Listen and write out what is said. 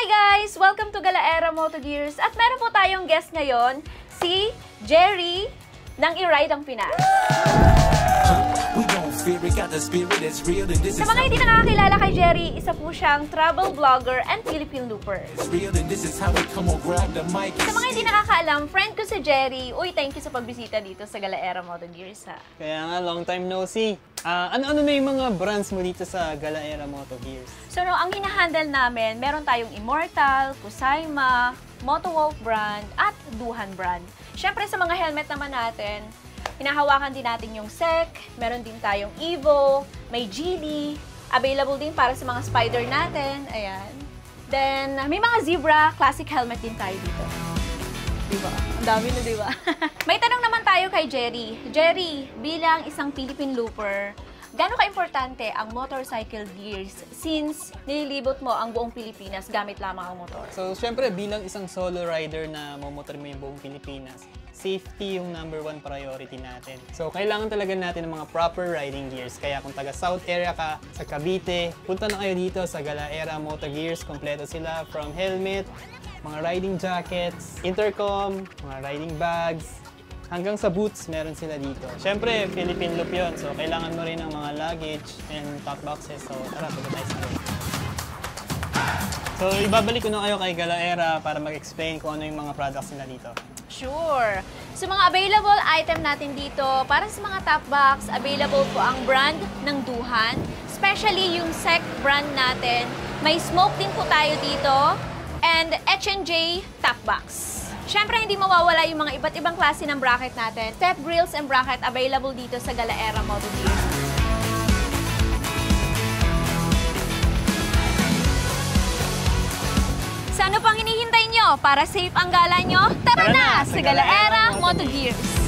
guys! Welcome to Galaera Moto Gears. At meron po tayong guest ngayon, si Jerry ng I-Ride ang Pinas. Sa mga hindi nakakakilala kay Jerry, isa po siyang travel vlogger and Philippine looper. Sa mga hindi nakakaalam, friend ko si Jerry. Uy, thank you sa pagbisita dito sa Galaera Moto Gears, ha. Kaya nga, long time no see. Ano-ano na yung mga brands mo dito sa Galaera Moto Gears? So, ang hinahandle namin, meron tayong Immortal, Kusaima, Motowolf brand, at Duhan brand. Siyempre, sa mga helmet naman natin, hinahawakan din natin yung SEC, meron din tayong Evo, may GD, available din para sa mga Spider natin, ayan. Then, may mga Zebra classic helmet din tayo dito. Diba? Ang dami na, diba? May tanong naman tayo kay Jerry. Jerry, bilang isang Philippine looper, gaano ka-importante ang motorcycle gears since nililibot mo ang buong Pilipinas gamit lamang ang motor? So, syempre, bilang isang solo rider na mamotor mo yung buong Pilipinas, safety yung #1 priority natin. So, kailangan talaga natin ng mga proper riding gears. Kaya kung taga South area ka, sa Cavite, punta na kayo dito sa Galaera Moto Gears. Kompleto sila from helmet, mga riding jackets, intercom, mga riding bags, hanggang sa boots, meron sila dito. Siyempre, Philippine loop yun. So, kailangan mo rin ng mga luggage and top boxes. So, tara, punta tayo sa loob. So, ibabalik ko na kayo kay Galaera para mag-explain kung ano yung mga products nila dito. Sure. So, mga available item natin dito, para sa mga top box, available po ang brand ng Duhan. Especially yung SEC brand natin. May smoke din po tayo dito. And H&J top box. Siyempre, hindi mawawala yung mga iba't ibang klase ng bracket natin. Step grills and bracket available dito sa Galaera Moto Gears. Sa ano pang hinihintay nyo para safe ang gala nyo? Tara na sa Galaera Moto Gears!